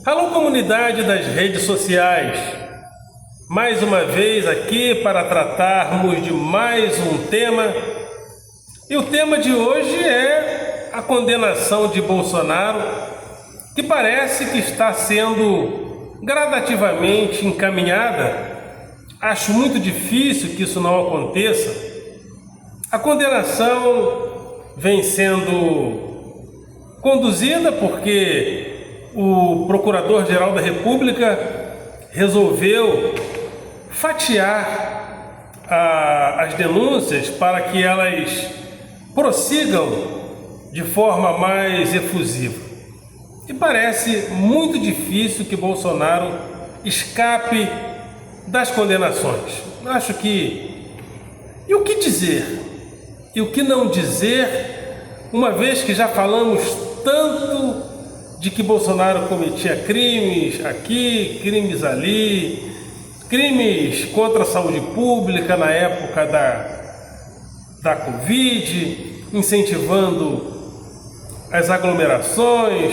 Alô, comunidade das redes sociais, mais uma vez aqui para tratarmos de mais um tema. E o tema de hoje é a condenação de Bolsonaro, que parece que está sendo gradativamente encaminhada. Acho muito difícil que isso não aconteça. A condenação vem sendo conduzida porque o Procurador-Geral da República resolveu fatiar as denúncias para que elas prossigam de forma mais efusiva. E parece muito difícil que Bolsonaro escape das condenações. Acho que... E o que dizer? E o que não dizer, uma vez que já falamos tanto de que Bolsonaro cometia crimes aqui, crimes ali, crimes contra a saúde pública na época da Covid, incentivando as aglomerações.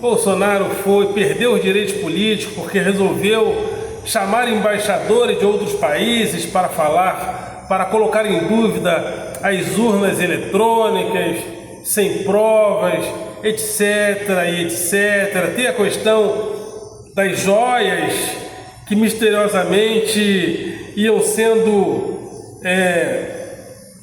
Bolsonaro perdeu os direitos políticos porque resolveu chamar embaixadores de outros países para falar, para colocar em dúvida as urnas eletrônicas, sem provas, etc, e etc. Tem a questão das joias que misteriosamente iam sendo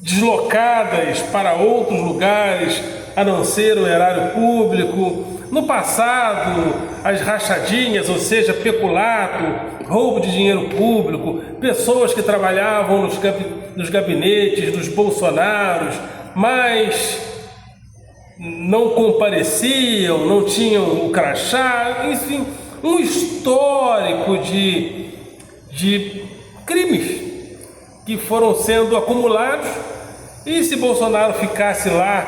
deslocadas para outros lugares a não ser o erário público. No passado, as rachadinhas, ou seja, peculato, roubo de dinheiro público, pessoas que trabalhavam nos gabinetes dos Bolsonaros, mas não compareciam, não tinham o crachá, enfim, um histórico de crimes que foram sendo acumulados. E se Bolsonaro ficasse lá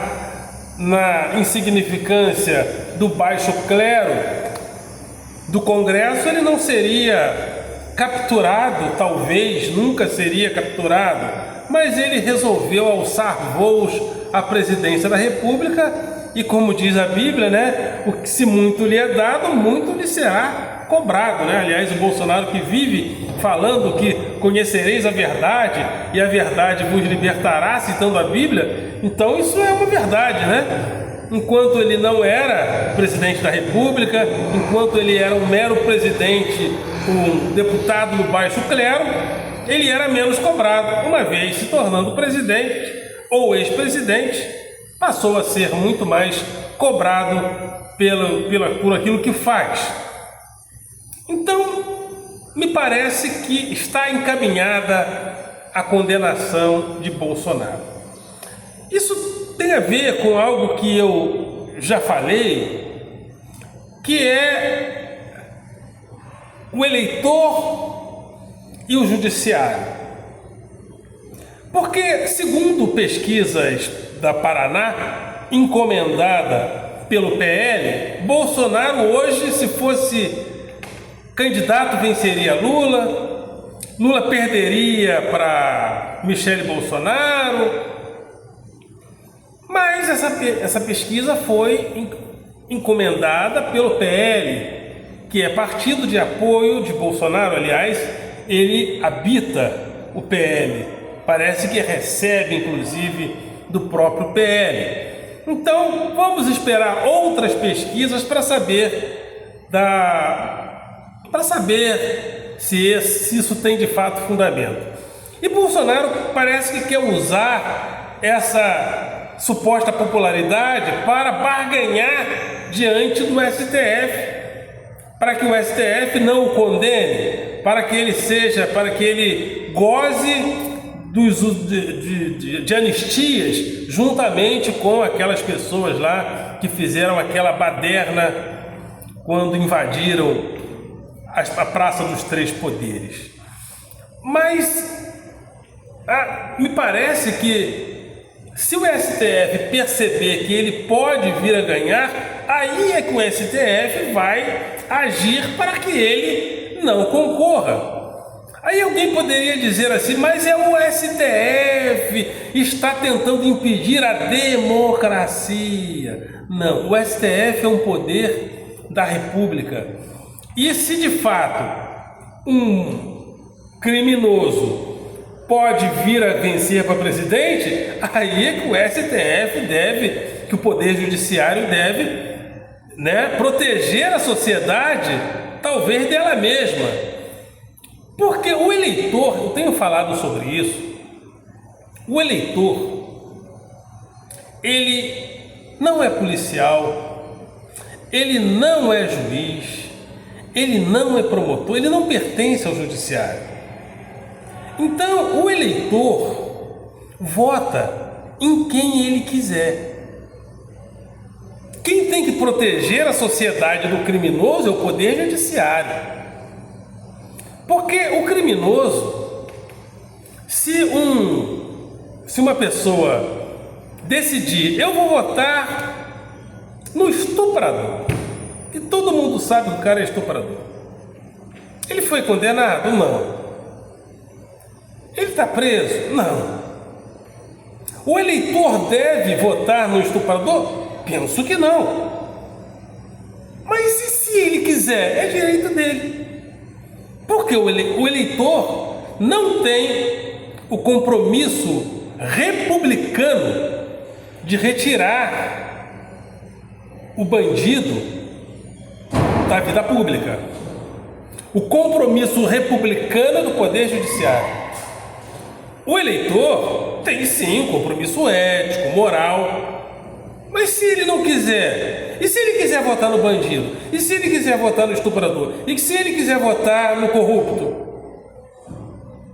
na insignificância do baixo clero do Congresso, ele não seria capturado, talvez nunca seria capturado, mas ele resolveu alçar voos à presidência da República e, como diz a Bíblia, o que se muito lhe é dado, muito lhe será cobrado, Aliás, o Bolsonaro que vive falando que conhecereis a verdade e a verdade vos libertará, citando a Bíblia, então isso é uma verdade, Enquanto ele não era presidente da República, enquanto ele era um mero presidente, um deputado do baixo clero, ele era menos cobrado. Uma vez se tornando presidente ou ex-presidente, passou a ser muito mais cobrado por aquilo que faz. Então, me parece que está encaminhada a condenação de Bolsonaro. Isso tem a ver com algo que eu já falei, que é o eleitor e o judiciário. Porque, segundo pesquisas da Paraná, encomendada pelo PL, Bolsonaro hoje, se fosse candidato, venceria Lula, Lula perderia para Michele Bolsonaro. Mas essa pesquisa foi encomendada pelo PL, que é partido de apoio de Bolsonaro. Aliás, ele habita o PL, parece que recebe inclusive do próprio PL. Então vamos esperar outras pesquisas para saber se isso tem de fato fundamento. E Bolsonaro parece que quer usar essa suposta popularidade para barganhar diante do STF, para que o STF não o condene, para que ele goze de anistias juntamente com aquelas pessoas lá que fizeram aquela baderna quando invadiram a Praça dos Três Poderes. Mas me parece que se o STF perceber que ele pode vir a ganhar, aí é que o STF vai agir para que ele não concorra. Aí alguém poderia dizer assim, mas é o STF, está tentando impedir a democracia. Não, o STF é um poder da República. E se de fato um criminoso pode vir a vencer para presidente, aí é que o STF deve, que o Poder Judiciário deve, né, proteger a sociedade, talvez dela mesma. Porque o eleitor, eu tenho falado sobre isso, o eleitor, ele não é policial, ele não é juiz, ele não é promotor, ele não pertence ao judiciário. Então, o eleitor vota em quem ele quiser. Quem tem que proteger a sociedade do criminoso é o Poder Judiciário. Porque o criminoso, se uma pessoa decidir, eu vou votar no estuprador, e todo mundo sabe que o cara é estuprador, ele foi condenado? Não. Ele está preso? Não. O eleitor deve votar no estuprador? Penso que não. Mas e se ele quiser? É direito dele. Porque o eleitor não tem o compromisso republicano de retirar o bandido da vida pública. O compromisso republicano do Poder Judiciário. O eleitor tem sim um compromisso ético, moral, mas se ele não quiser, e se ele quiser votar no bandido, e se ele quiser votar no estuprador, e se ele quiser votar no corrupto,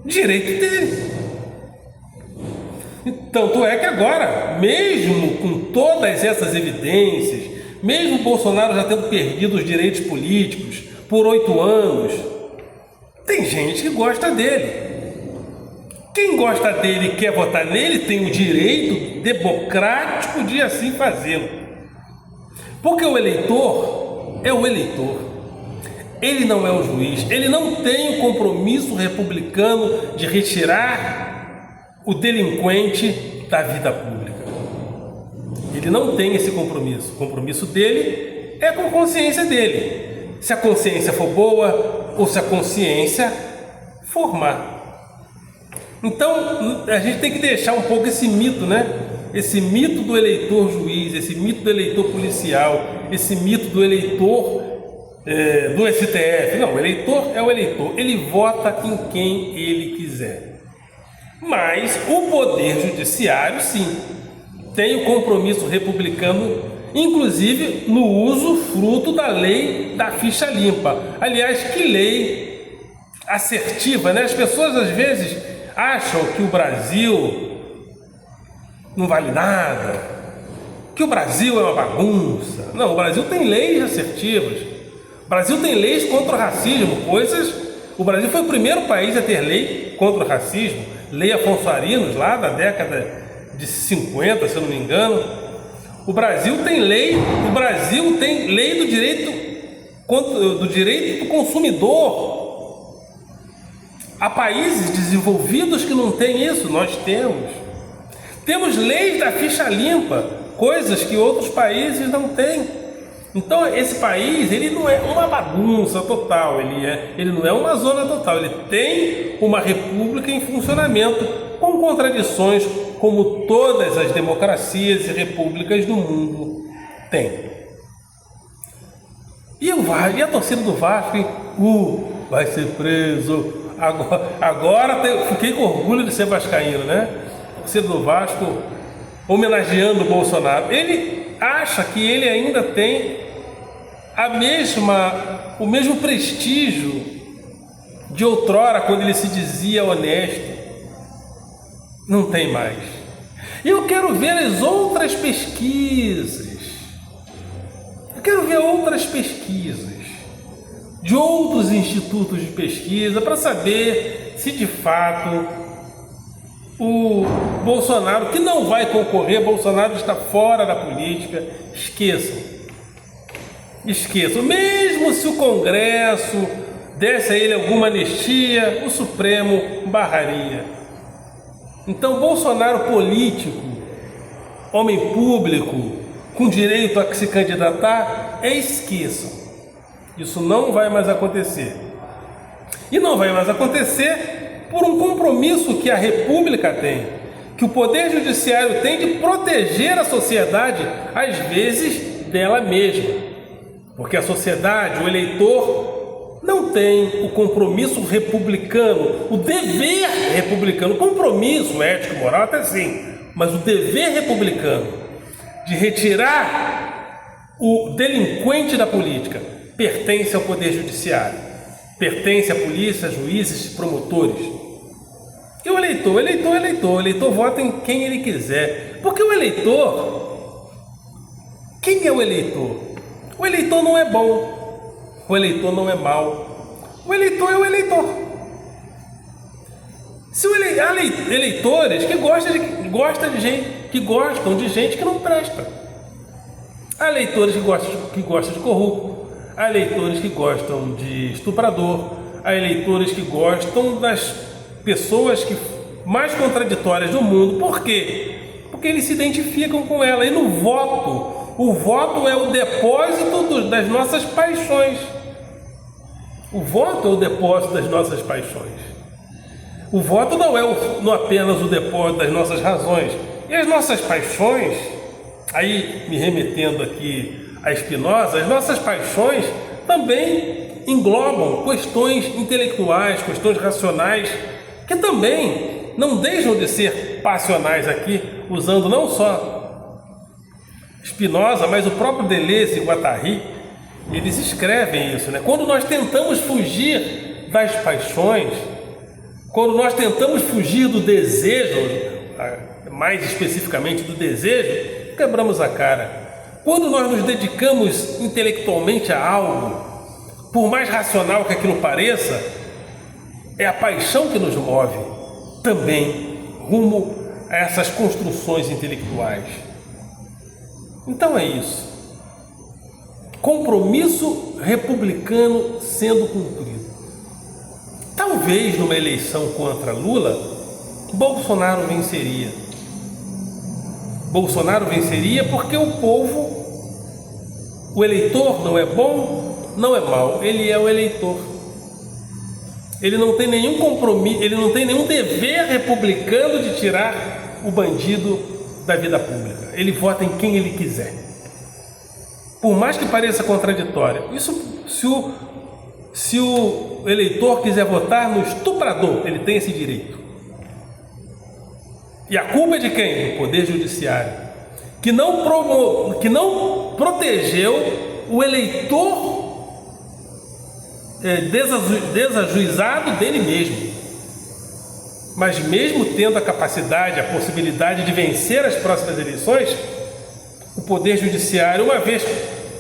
direito dele. Tanto é que agora, mesmo com todas essas evidências, mesmo Bolsonaro já tendo perdido os direitos políticos por 8 anos, tem gente que gosta dele. Quem gosta dele e quer votar nele tem o direito democrático de assim fazê-lo. Porque o eleitor é o eleitor. Ele não é o juiz. Ele não tem o compromisso republicano de retirar o delinquente da vida pública. Ele não tem esse compromisso. O compromisso dele é com a consciência dele. Se a consciência for boa ou se a consciência for má. Então, a gente tem que deixar um pouco esse mito, né? Esse mito do eleitor juiz, esse mito do eleitor policial, esse mito do eleitor do STF. Não, o eleitor é o eleitor. Ele vota em quem ele quiser. Mas o Poder Judiciário, sim, tem o compromisso republicano, inclusive no uso fruto da lei da ficha limpa. Aliás, que lei assertiva, né? As pessoas, às vezes, acham que o Brasil não vale nada, que o Brasil é uma bagunça. Não, o Brasil tem leis assertivas. O Brasil tem leis contra o racismo, coisas... O Brasil foi o primeiro país a ter lei contra o racismo, lei Afonso Arinos, lá da década de 50, se eu não me engano. O Brasil tem lei do direito do consumidor. Há países desenvolvidos que não têm isso, nós temos. Temos leis da ficha limpa, coisas que outros países não têm. Então, esse país, ele não é uma bagunça total, ele não é uma zona total, ele tem uma república em funcionamento, com contradições como todas as democracias e repúblicas do mundo têm. E a torcida do Vasco, vai ser preso. Agora fiquei com orgulho de ser vascaíno, né? A torcida do Vasco homenageando o Bolsonaro. Ele acha que ele ainda tem o mesmo prestígio de outrora, quando ele se dizia honesto. Não tem mais. Eu quero ver as outras pesquisas. Eu quero ver outras pesquisas de outros institutos de pesquisa para saber se de fato o Bolsonaro, que não vai concorrer, Bolsonaro está fora da política, esqueçam. Mesmo se o Congresso desse a ele alguma anistia, o Supremo barraria. Então, Bolsonaro político, homem público, com direito a se candidatar, esqueçam. Isso não vai mais acontecer. E não vai mais acontecer por um compromisso que a República tem, que o Poder Judiciário tem de proteger a sociedade, às vezes, dela mesma. Porque a sociedade, o eleitor, não tem o compromisso republicano, o dever republicano, compromisso ético e moral até sim, mas o dever republicano de retirar o delinquente da política pertence ao Poder Judiciário, pertence à polícia, juízes, promotores. E o eleitor vota em quem ele quiser. Porque o eleitor, quem é o eleitor? O eleitor não é bom, o eleitor não é mau, o eleitor é o eleitor. Se há eleitores que gostam de gente que não presta. Há eleitores que gostam de corrupto, há eleitores que gostam de estuprador, há eleitores que gostam das pessoas mais contraditórias do mundo. Por quê? Porque eles se identificam com ela. E no voto, o voto é o depósito das nossas paixões. O voto é o depósito das nossas paixões. O voto não apenas o depósito das nossas razões. E as nossas paixões, aí me remetendo aqui a Spinoza, as nossas paixões também englobam questões intelectuais, questões racionais, que também não deixam de ser passionais aqui, usando não só Spinoza, mas o próprio Deleuze e Guattari, eles escrevem isso, né? Quando nós tentamos fugir das paixões, quando nós tentamos fugir do desejo, mais especificamente do desejo, quebramos a cara. Quando nós nos dedicamos intelectualmente a algo, por mais racional que aquilo pareça, é a paixão que nos move também rumo a essas construções intelectuais. Então é isso. Compromisso republicano sendo cumprido. Talvez numa eleição contra Lula, Bolsonaro venceria. Bolsonaro venceria porque o povo, o eleitor não é bom, não é mau, ele é o eleitor. Ele não tem nenhum compromisso, ele não tem nenhum dever republicano de tirar o bandido da vida pública. Ele vota em quem ele quiser. Por mais que pareça contraditório, isso se o eleitor quiser votar no estuprador, ele tem esse direito. E a culpa é de quem? Do Poder Judiciário, que não protegeu o eleitor desajuizado dele mesmo. Mas mesmo tendo a capacidade, a possibilidade de vencer as próximas eleições, o Poder Judiciário, uma vez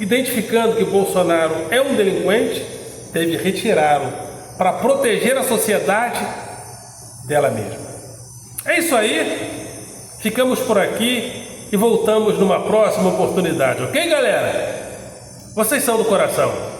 identificando que Bolsonaro é um delinquente, deve retirá-lo para proteger a sociedade dela mesma. É isso aí, ficamos por aqui e voltamos numa próxima oportunidade, ok, galera? Vocês são do coração.